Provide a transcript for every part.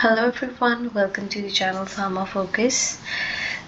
Hello everyone, welcome to the channel Pharma Focus.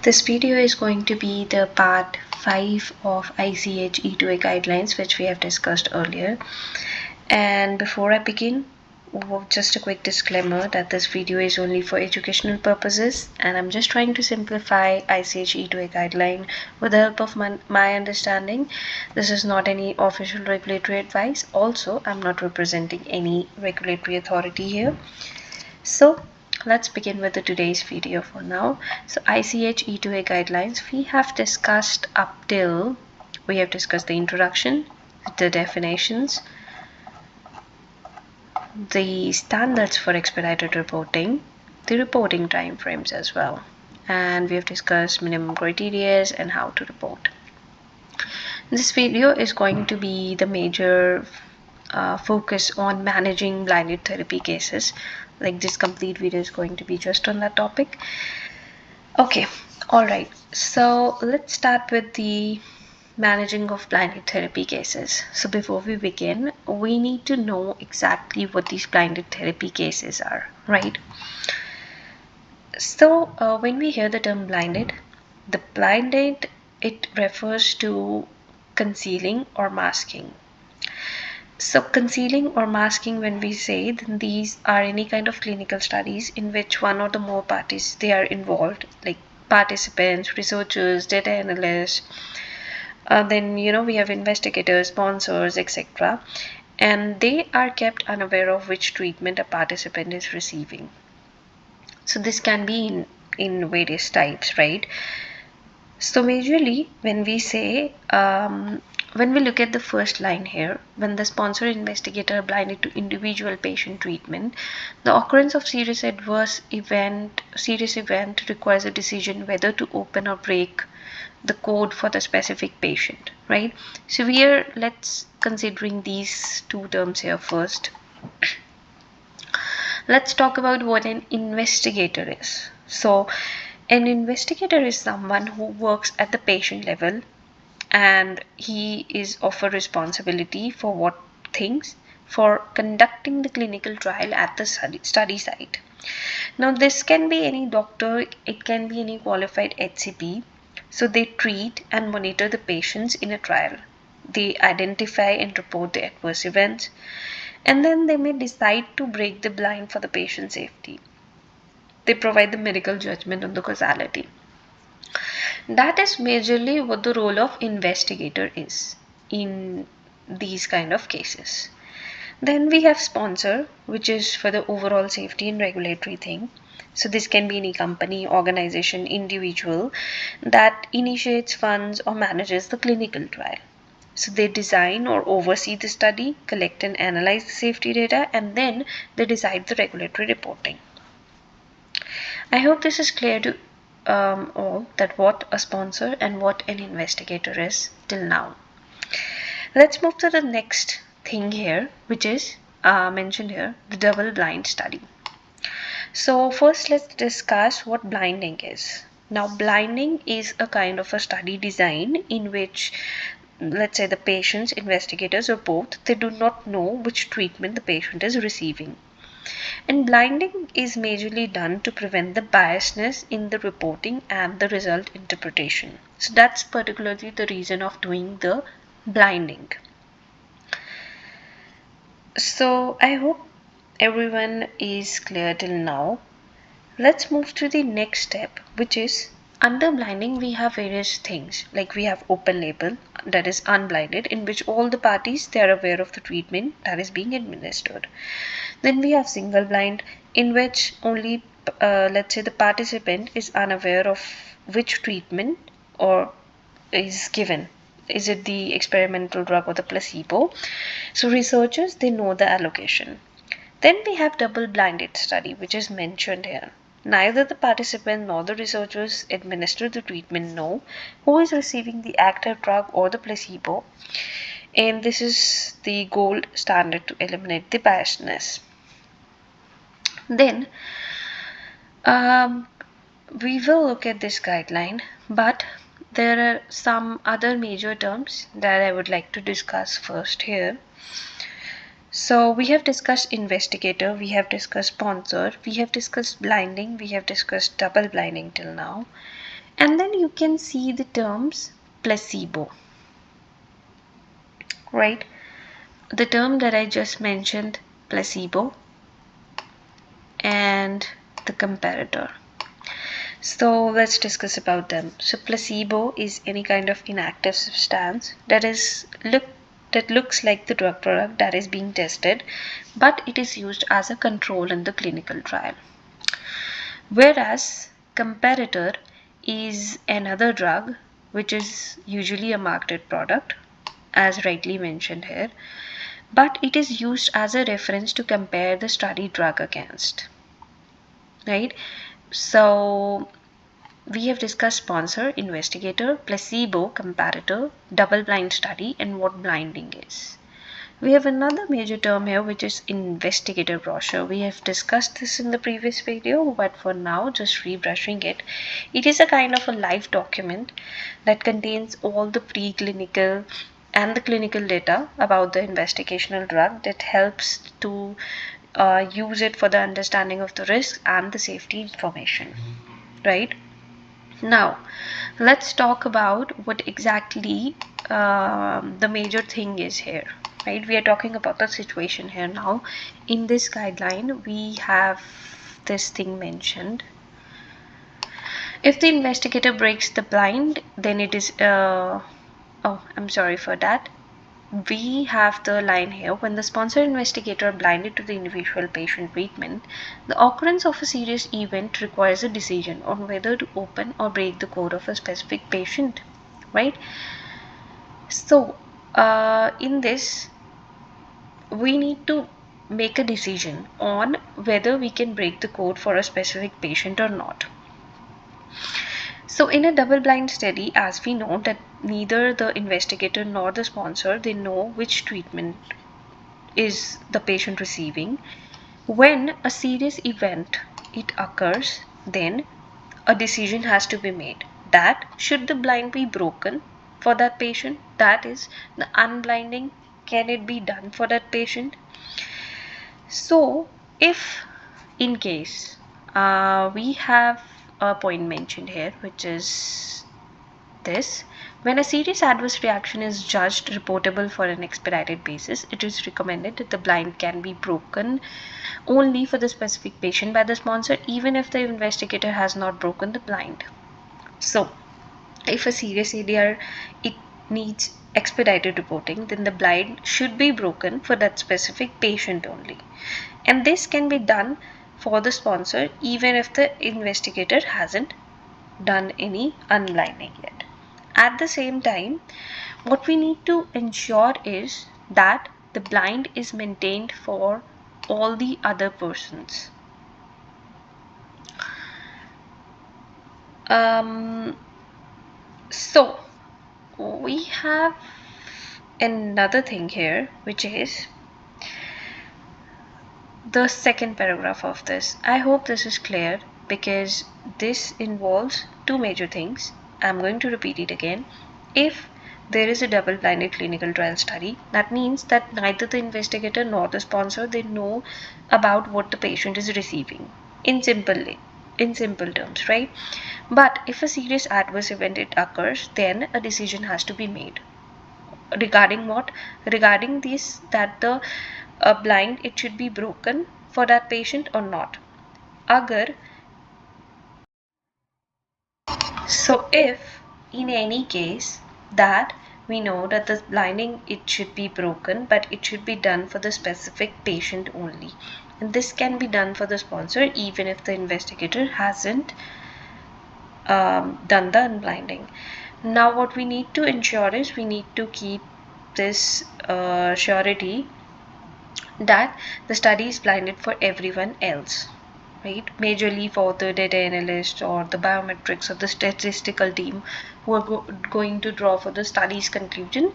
This video is going to be the part 5 of ICH E2A guidelines which we have discussed earlier. And before I begin, just a quick disclaimer that this video is only for educational purposes and I'm just trying to simplify ICH E2A guideline with the help of my understanding. This is not any official regulatory advice. Also, I'm not representing any regulatory authority here. So let's begin with today's video for now. So ICH E2A guidelines, we have discussed the introduction, the definitions, the standards for expedited reporting, the reporting timeframes as well. And we have discussed minimum criteria and how to report. This video is going to be the major focus on managing blinded therapy cases. Like this complete video is going to be just on that topic. Okay, alright, so let's start with the managing of blinded therapy cases. So before we begin, we need to know exactly what these blinded therapy cases are, right? So when we hear the term blinded, it refers to concealing or masking. So concealing or masking, when we say, then these are any kind of clinical studies in which one or the more parties they are involved, like participants, researchers, data analysts, then we have investigators, sponsors, etc. And they are kept unaware of which treatment a participant is receiving. So this can be in various types, right? So majorly when we say when we look at the first line here, when the sponsor investigator are blinded to individual patient treatment, the occurrence of serious event requires a decision whether to open or break the code for the specific patient, right? So let's considering these two terms here first. Let's talk about what an investigator is. So an investigator is someone who works at the patient level and he is of a responsibility for what things for conducting the clinical trial at the study site. Now this can be any doctor, it can be any qualified HCP. So they treat and monitor the patients in a trial. They identify and report the adverse events, and then they may decide to break the blind for the patient safety. They provide the medical judgment on the causality. That is majorly what the role of investigator is in these kind of cases. Then we have sponsor, which is for the overall safety and regulatory thing. So this can be any company, organization, individual that initiates, funds, or manages the clinical trial. So they design or oversee the study, collect and analyze the safety data, and then they decide the regulatory reporting. I hope this is clear to all that what a sponsor and what an investigator is till now. Let's move to the next thing here, which is mentioned here, the double blind study. So first let's discuss what blinding is. Now blinding is a kind of a study design in which, let's say, the patients, investigators, or both, they do not know which treatment the patient is receiving. And blinding is majorly done to prevent the biasness in the reporting and the result interpretation. So that's particularly the reason of doing the blinding. So I hope everyone is clear till now. Let's move to the next step, which is under blinding we have various things, like we have open label, that is unblinded, in which all the parties they are aware of the treatment that is being administered. Then we have single blind, in which only let's say the participant is unaware of which treatment or is given. Is it the experimental drug or the placebo? So researchers they know the allocation. Then we have double blinded study, which is mentioned here. Neither the participant nor the researchers administer the treatment know who is receiving the active drug or the placebo, and this is the gold standard to eliminate the biasness. Then we will look at this guideline, but there are some other major terms that I would like to discuss first here. So we have discussed investigator, we have discussed sponsor, we have discussed blinding, we have discussed double blinding till now. And then you can see the terms placebo, right? The term that I just mentioned, placebo, and the comparator. So let's discuss about them. So placebo is any kind of inactive substance that looks like the drug product that is being tested, but it is used as a control in the clinical trial. Whereas comparator is another drug which is usually a marketed product, as rightly mentioned here, but it is used as a reference to compare the study drug against, right? So we have discussed sponsor, investigator, placebo, comparator, double blind study, and what blinding is. We have another major term here, which is investigator brochure. We have discussed this in the previous video, but for now, just rebrushing it. It is a kind of a live document that contains all the preclinical and the clinical data about the investigational drug that helps to use it for the understanding of the risks and the safety information, right? Now, let's talk about what exactly the major thing is here, right? We are talking about the situation here now. In this guideline, we have this thing mentioned. If the investigator breaks the blind, then it is, oh, I'm sorry for that. We have the line here: when the sponsor investigator blinded to the individual patient treatment, the occurrence of a serious event requires a decision on whether to open or break the code of a specific patient, right? So in this, we need to make a decision on whether we can break the code for a specific patient or not. So in a double blind study, as we know that neither the investigator nor the sponsor, they know which treatment is the patient receiving. When a serious event it occurs, then a decision has to be made that should the blind be broken for that patient, that is the unblinding, can it be done for that patient. So if in case we have a point mentioned here, which is this: when a serious adverse reaction is judged reportable for an expedited basis, it is recommended that the blind can be broken only for the specific patient by the sponsor, even if the investigator has not broken the blind. So if a serious ADR it needs expedited reporting, then the blind should be broken for that specific patient only, and this can be done for the sponsor even if the investigator hasn't done any unblinding yet. At the same time, what we need to ensure is that the blind is maintained for all the other persons. So we have another thing here, which is the second paragraph of this. I hope this is clear because this involves two major things. I'm going to repeat it again. If there is a double-blinded clinical trial study, that means that neither the investigator nor the sponsor, they know about what the patient is receiving in simple terms, right? But if a serious adverse event it occurs, then a decision has to be made regarding what, regarding this, that the blind it should be broken for that patient or not. Agar, so if in any case that we know that the blinding it should be broken, but it should be done for the specific patient only, and this can be done for the sponsor even if the investigator hasn't done the unblinding. Now what we need to ensure is we need to keep this surety that the study is blinded for everyone else, right? Majorly for the data analyst or the biometrics or the statistical team who are going to draw for the study's conclusion.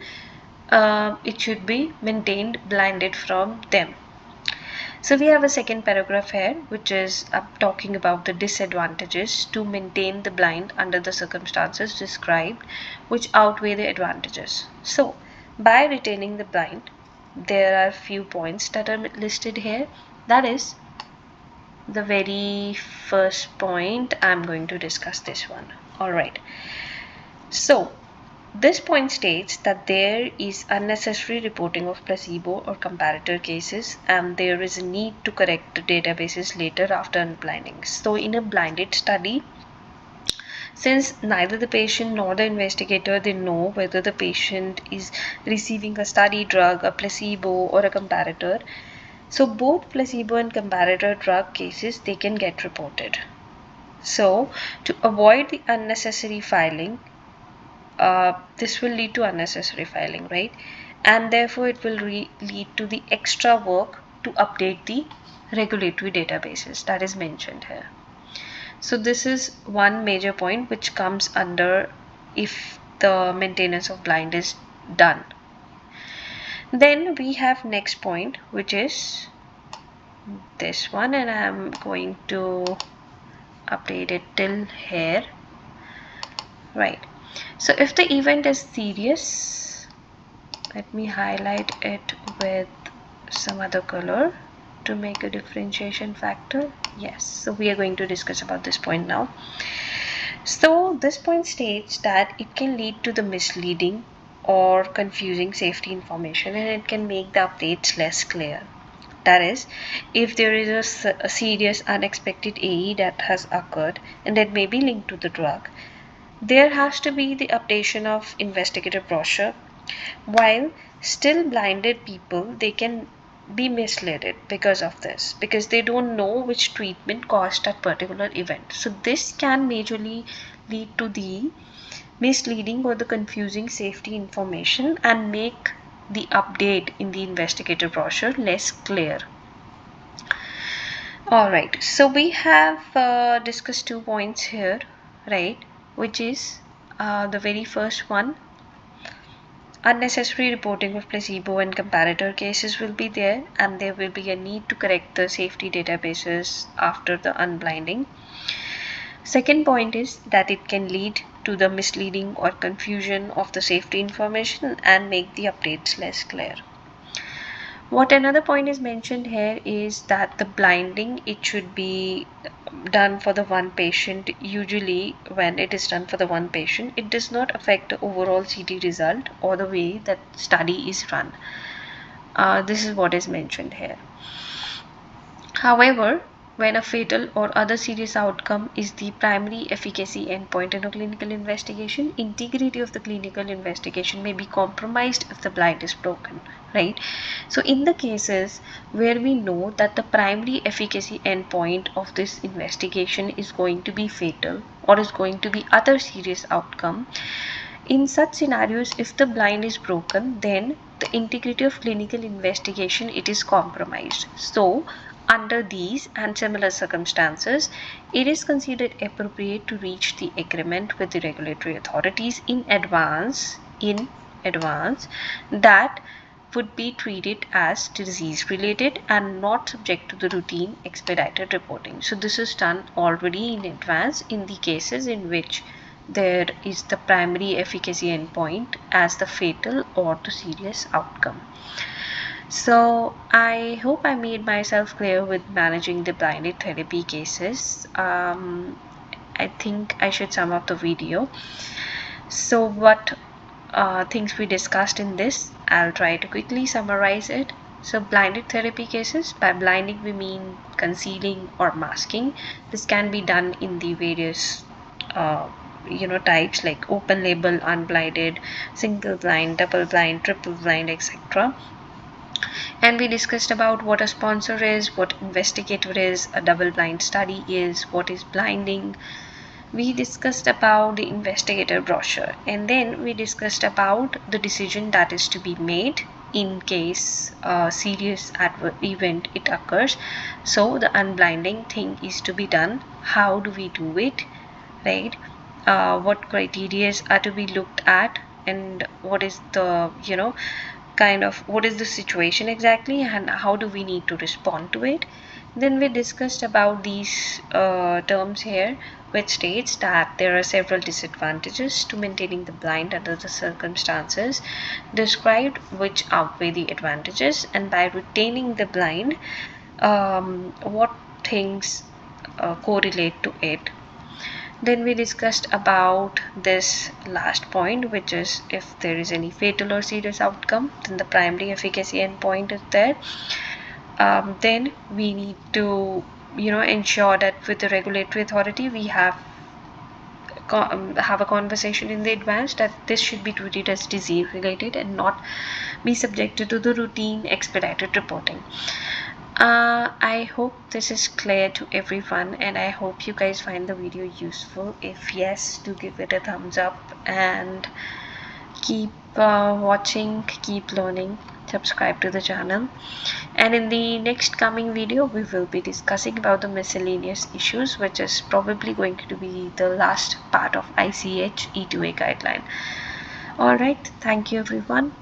It should be maintained blinded from them. So we have a second paragraph here, which is talking about the disadvantages to maintain the blind under the circumstances described, which outweigh the advantages. So by retaining the blind, there are few points that are listed here. That is the very first point. I'm going to discuss this one. Alright, so this point states that there is unnecessary reporting of placebo or comparator cases, and there is a need to correct the databases later after unblinding. So in a blinded study, since neither the patient nor the investigator, they know whether the patient is receiving a study drug, a placebo, or a comparator, so both placebo and comparator drug cases, they can get reported. So to avoid the unnecessary filing, this will lead to unnecessary filing, right? And therefore it will lead to the extra work to update the regulatory databases that is mentioned here. So this is one major point which comes under if the maintenance of blind is done. Then we have next point, which is this one, and I'm going to update it till here, right? So if the event is serious, let me highlight it with some other color to make a differentiation factor. Yes, so we are going to discuss about this point now. So this point states that it can lead to the misleading or confusing safety information, and it can make the updates less clear. That is, if there is a serious unexpected AE that has occurred and that may be linked to the drug, there has to be the updation of investigator brochure. While still blinded people, they can be misled because of this, because they don't know which treatment caused that particular event. So this can majorly lead to the misleading or the confusing safety information and make the update in the investigator brochure less clear. Alright, so we have discussed 2 points here, right, which is the very first one, unnecessary reporting of placebo and comparator cases will be there, and there will be a need to correct the safety databases after the unblinding. Second point is that it can lead to the misleading or confusion of the safety information and make the updates less clear. What another point is mentioned here is that the blinding, it should be done for the one patient. Usually when it is done for the one patient, it does not affect the overall CT result or the way that study is run. This is what is mentioned here. However, when a fatal or other serious outcome is the primary efficacy endpoint in a clinical investigation, integrity of the clinical investigation may be compromised if the blind is broken, right? So in the cases where we know that the primary efficacy endpoint of this investigation is going to be fatal or is going to be other serious outcome, in such scenarios, if the blind is broken, then the integrity of clinical investigation, it is compromised. So under these and similar circumstances, it is considered appropriate to reach the agreement with the regulatory authorities in advance that would be treated as disease related and not subject to the routine expedited reporting. So this is done already in advance in the cases in which there is the primary efficacy endpoint as the fatal or the serious outcome. So I hope I made myself clear with managing the blinded therapy cases. I think I should sum up the video. So what things we discussed in this, I'll try to quickly summarize it. So blinded therapy cases, by blinding we mean concealing or masking. This can be done in the various types like open label, unblinded, single blind, double blind, triple blind, etc. And we discussed about what a sponsor is, what investigator is, a double blind study is, what is blinding. We discussed about the investigator brochure, and then we discussed about the decision that is to be made in case a serious adverse event it occurs. So the unblinding thing is to be done. How do we do it, right? What criteria are to be looked at, and what is the what is the situation exactly, and how do we need to respond to it. Then we discussed about these terms here, which states that there are several disadvantages to maintaining the blind under the circumstances, described which outweigh the advantages, and by retaining the blind, what things correlate to it. Then we discussed about this last point, which is if there is any fatal or serious outcome, then the primary efficacy endpoint is there. Then we need to ensure that with the regulatory authority we have a conversation in the advance that this should be treated as disease related and not be subjected to the routine expedited reporting. I hope this is clear to everyone, and I hope you guys find the video useful. If yes, do give it a thumbs up and keep watching, keep learning, subscribe to the channel. And in the next coming video we will be discussing about the miscellaneous issues, which is probably going to be the last part of ICH E2A guideline. Alright, thank you everyone.